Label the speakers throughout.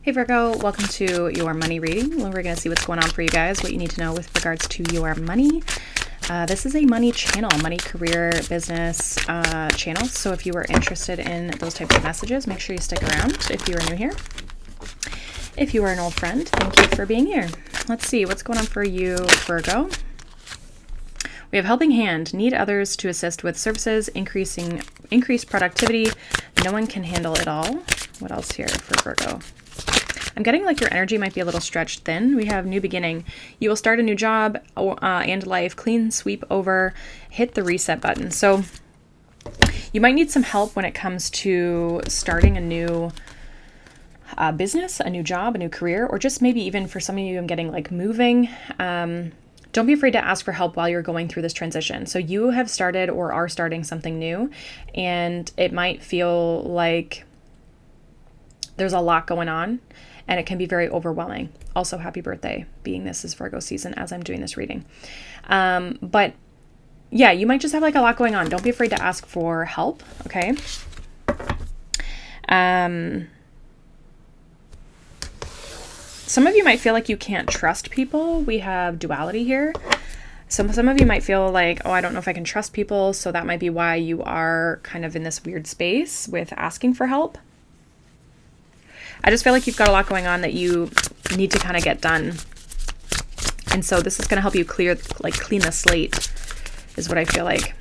Speaker 1: Hey Virgo, welcome to your money reading. We're going to see what's going on for you guys, what you need to know with regards to your money. This is a money channel, money, career, business channel. So if you are interested in those types of messages, make sure you stick around if you are new here. If you are an old friend, thank you for being here. Let's see what's going on for you, Virgo. We have helping hand, need others to assist with services, increased productivity. No one can handle it all. What else here for Virgo? I'm getting like your energy might be a little stretched thin. We have new beginning. You will start a new job and life, clean sweep over, hit the reset button. So you might need some help when it comes to starting a new business, a new job, a new career, or just maybe even for some of you, I'm getting like moving. Don't be afraid to ask for help while you're going through this transition. So you have started or are starting something new, and it might feel like there's a lot going on, and it can be very overwhelming. Also, happy birthday, being this is Virgo season as I'm doing this reading. But yeah, you might just have like a lot going on. Don't be afraid to ask for help, okay? Some of you might feel like you can't trust people. We have duality here. So some of you might feel like, oh, I don't know if I can trust people. So that might be why you are kind of in this weird space with asking for help. I just feel like you've got a lot going on that you need to kind of get done. And so this is going to help you clean the slate is what I feel like.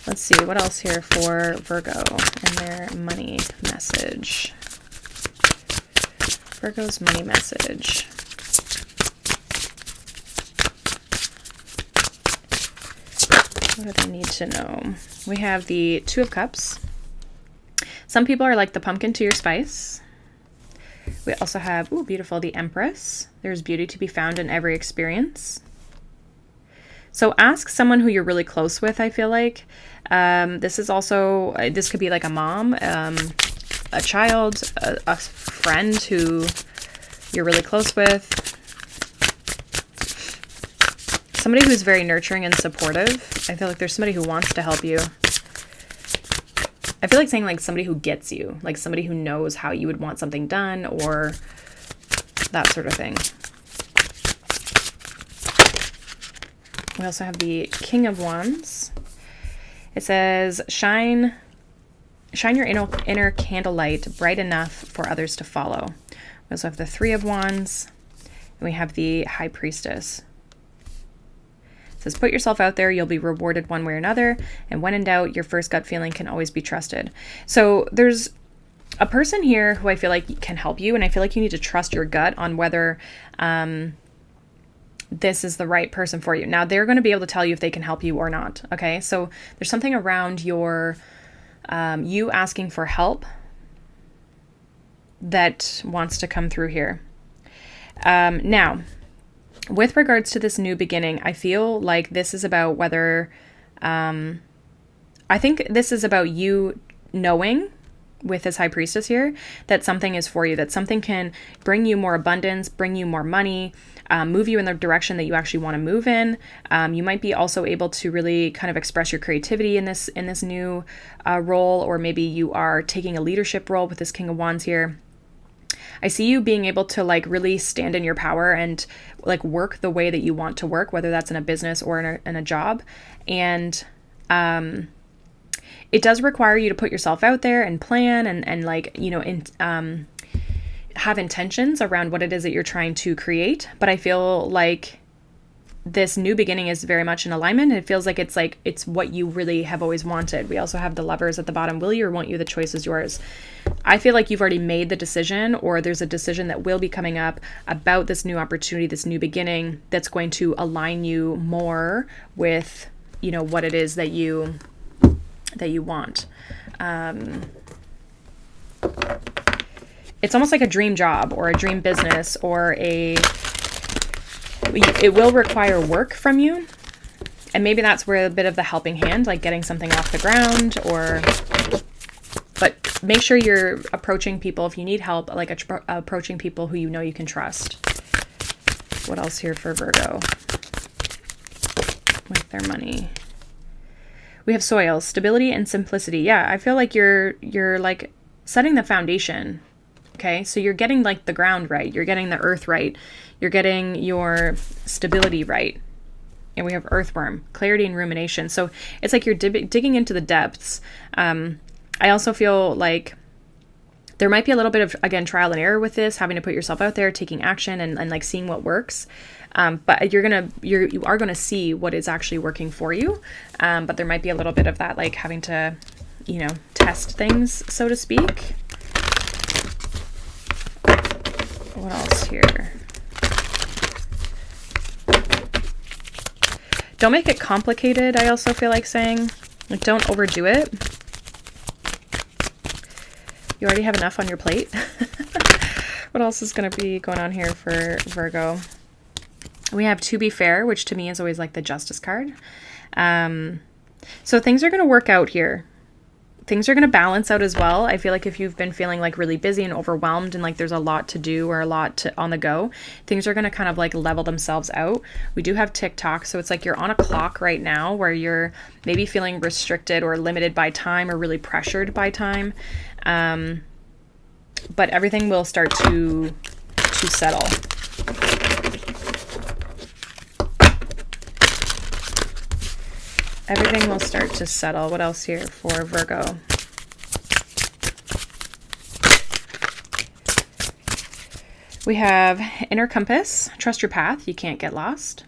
Speaker 1: Let's see what else here for Virgo and their money message. Virgo's money message. What do they need to know? We have the Two of Cups. Some people are like the pumpkin to your spice. We also have, ooh, beautiful, the Empress. There's beauty to be found in every experience. So ask someone who you're really close with, I feel like. This is also, this could be like a mom, a child, a friend who you're really close with. Somebody who's very nurturing and supportive. I feel like there's somebody who wants to help you. I feel like saying like somebody who gets you, like somebody who knows how you would want something done or that sort of thing. We also have the King of Wands. It says, shine your inner candlelight bright enough for others to follow. We also have the Three of Wands, and we have the High Priestess. It says, put yourself out there, you'll be rewarded one way or another, and when in doubt, your first gut feeling can always be trusted. So there's a person here who I feel like can help you, and I feel like you need to trust your gut on whether this is the right person for you. Now, they're going to be able to tell you if they can help you or not, okay? So there's something around your you asking for help that wants to come through here. Now, with regards to this new beginning, I feel like this is about whether, I think this is about you knowing with this High Priestess here that something is for you, that something can bring you more abundance, bring you more money, move you in the direction that you actually want to move in. You might be also able to really kind of express your creativity in this new role, or maybe you are taking a leadership role with this King of Wands here. I see you being able to like really stand in your power and like work the way that you want to work, whether that's in a business or in a job. And it does require you to put yourself out there and plan and like, you know, have intentions around what it is that you're trying to create. But I feel like this new beginning is very much in alignment. It feels like it's what you really have always wanted. We also have the Lovers at the bottom. Will you or won't you? The choice is yours. I feel like you've already made the decision, or there's a decision that will be coming up about this new opportunity, this new beginning that's going to align you more with, you know, what it is that you want. It's almost like a dream job or a dream business, or it will require work from you. And maybe that's where a bit of the helping hand, like getting something off the ground, but make sure you're approaching people if you need help, like approaching people who you know you can trust. What else here for Virgo with their money? We have soil, stability and simplicity. Yeah, I feel like you're like setting the foundation. Okay, so you're getting like the ground right, you're getting the earth right, you're getting your stability right. And we have earthworm, clarity and rumination. So it's like you're digging into the depths. I also feel like there might be a little bit of, again, trial and error with this, having to put yourself out there, taking action and like seeing what works. But you are gonna see what is actually working for you. But there might be a little bit of that, like having to, test things, so to speak. What else here? Don't make it complicated, I also feel like saying. Like, don't overdo it. You already have enough on your plate. What else is going to be going on here for Virgo? We have to be fair, which to me is always like the justice card. So things are going to work out here. Things are going to balance out as well. I feel like if you've been feeling like really busy and overwhelmed and like there's a lot to do or a lot on the go, things are going to kind of like level themselves out. We do have TikTok, so it's like you're on a clock right now where you're maybe feeling restricted or limited by time or really pressured by time. But everything will start to settle. Everything will start to settle. What else here for Virgo? We have inner compass. Trust your path. You can't get lost.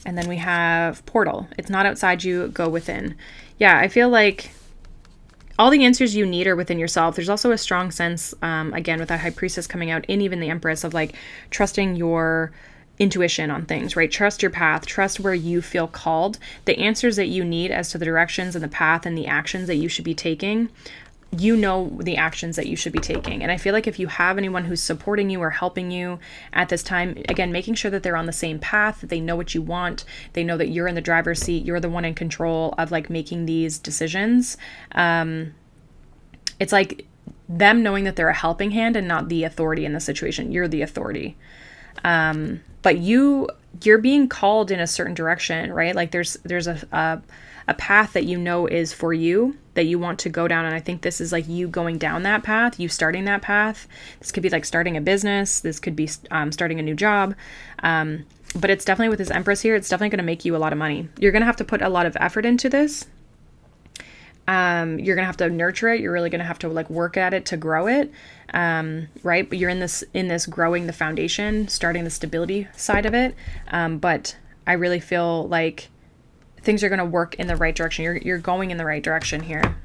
Speaker 1: And then we have portal. It's not outside you, go within. Yeah, I feel like all the answers you need are within yourself. There's also a strong sense, again, with that High Priestess coming out, and even the Empress, of like trusting your intuition on things, right? Trust your path, trust where you feel called. The answers that you need as to the directions and the path and the actions that you should be taking, you know the actions that you should be taking. And I feel like if you have anyone who's supporting you or helping you at this time, again, making sure that they're on the same path, that they know what you want, they know that you're in the driver's seat, you're the one in control of like making these decisions. It's like them knowing that they're a helping hand and not the authority in the situation. You're the authority. But you're being called in a certain direction, right? Like there's a path that you know is for you, that you want to go down. And I think this is like you going down that path, you starting that path. This could be like starting a business. This could be starting a new job. But it's definitely, with this Empress here, it's definitely going to make you a lot of money. You're going to have to put a lot of effort into this. You're going to have to nurture it. You're really going to have to like work at it to grow it. Right. But you're in this growing the foundation, starting the stability side of it. But I really feel like things are going to work in the right direction. You're going in the right direction here.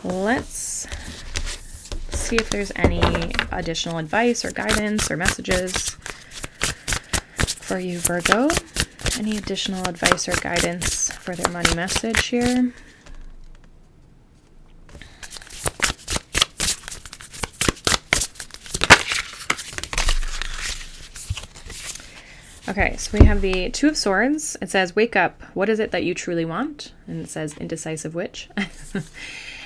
Speaker 1: Let's see if there's any additional advice or guidance or messages for you, Virgo. Any additional advice or guidance for their money message here? Okay, so we have the Two of Swords. It says, wake up. What is it that you truly want? And it says, indecisive witch.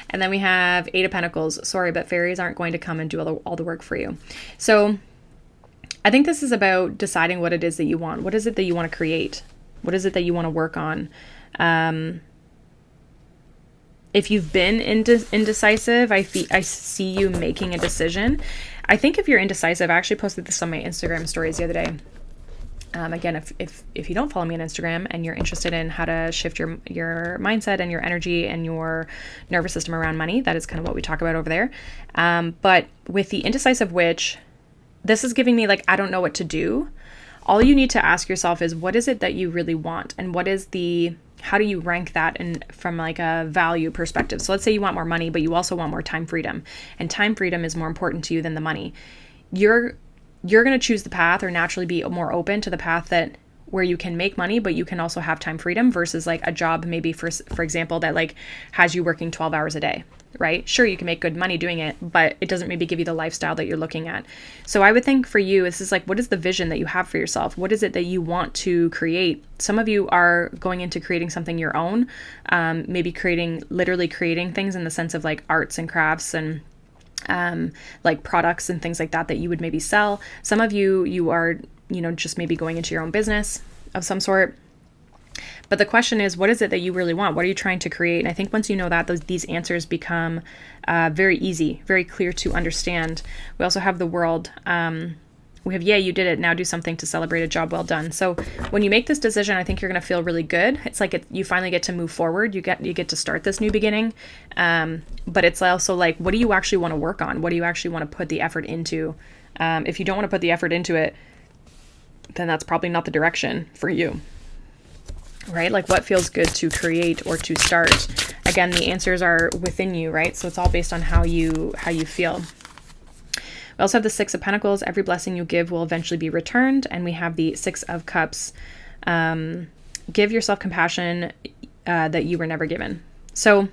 Speaker 1: And then we have Eight of Pentacles. Sorry, but fairies aren't going to come and do all the work for you. So I think this is about deciding what it is that you want. What is it that you want to create? What is it that you want to work on? If you've been indecisive, I see you making a decision. I think if you're indecisive, I actually posted this on my Instagram stories the other day. Again, if you don't follow me on Instagram and you're interested in how to shift your mindset and your energy and your nervous system around money, that is kind of what we talk about over there. But with the indecisive witch, this is giving me like, I don't know what to do. All you need to ask yourself is, what is it that you really want? And how do you rank that from like a value perspective? So let's say you want more money, but you also want more time freedom. And time freedom is more important to you than the money. You're going to choose the path, or naturally be more open to the path where you can make money, but you can also have time freedom, versus like a job, maybe for example, that like has you working 12 hours a day, right? Sure, you can make good money doing it, but it doesn't maybe give you the lifestyle that you're looking at. So I would think for you, this is like, what is the vision that you have for yourself? What is it that you want to create? Some of you are going into creating something your own, maybe literally creating things in the sense of like arts and crafts and like products and things like that you would maybe sell. Some of you are, just maybe going into your own business of some sort. But the question is, what is it that you really want? What are you trying to create? And I think once you know that, these answers become very easy, very clear to understand. We also have the world. We have, yay, you did it. Now do something to celebrate a job well done. So when you make this decision, I think you're going to feel really good. It's like you finally get to move forward. You get to start this new beginning. But it's also like, what do you actually want to work on? What do you actually want to put the effort into? If you don't want to put the effort into it, then that's probably not the direction for you. Right? Like, what feels good to create or to start? Again, the answers are within you, right? So it's all based on how you feel. We also have the Six of Pentacles. Every blessing you give will eventually be returned. And we have the Six of Cups. Give yourself compassion that you were never given. So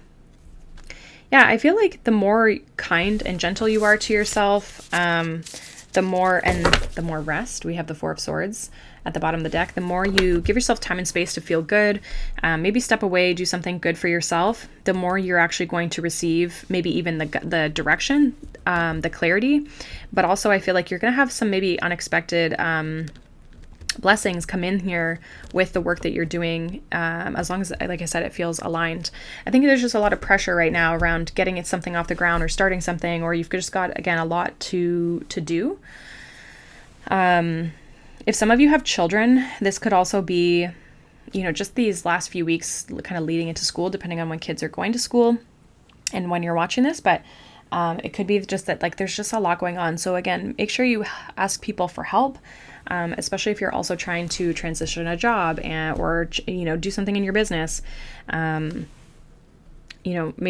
Speaker 1: yeah, I feel like the more kind and gentle you are to yourself, the more rest. We have the Four of Swords at the bottom of the deck. The more you give yourself time and space to feel good, maybe step away, do something good for yourself, the more you're actually going to receive maybe even the direction, the clarity. But also I feel like you're going to have some maybe unexpected blessings come in here with the work that you're doing, as long as, like I said, it feels aligned. I think there's just a lot of pressure right now around getting something off the ground or starting something, or you've just got, again, a lot to do. If some of you have children, this could also be, just these last few weeks kind of leading into school, depending on when kids are going to school and when you're watching this. But it could be just that, like, there's just a lot going on. So again, make sure you ask people for help, especially if you're also trying to transition a job or do something in your business. Make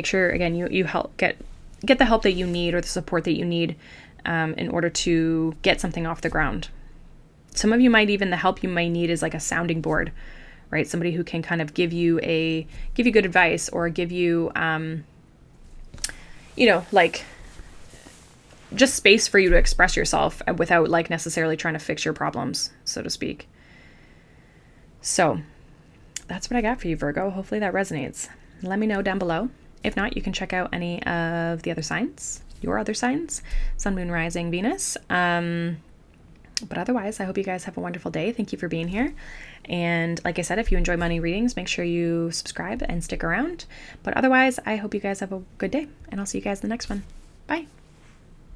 Speaker 1: sure, again, you help get the help that you need or the support that you need in order to get something off the ground. Some of you the help you might need is like a sounding board, right? Somebody who can kind of give you good advice or give you, like just space for you to express yourself without like necessarily trying to fix your problems, so to speak. So that's what I got for you, Virgo. Hopefully that resonates. Let me know down below. If not, you can check out any of the other signs, your other signs, Sun, Moon, Rising, Venus. But otherwise, I hope you guys have a wonderful day. Thank you for being here. And like I said, if you enjoy money readings, make sure you subscribe and stick around. But otherwise, I hope you guys have a good day, and I'll see you guys in the next one. Bye.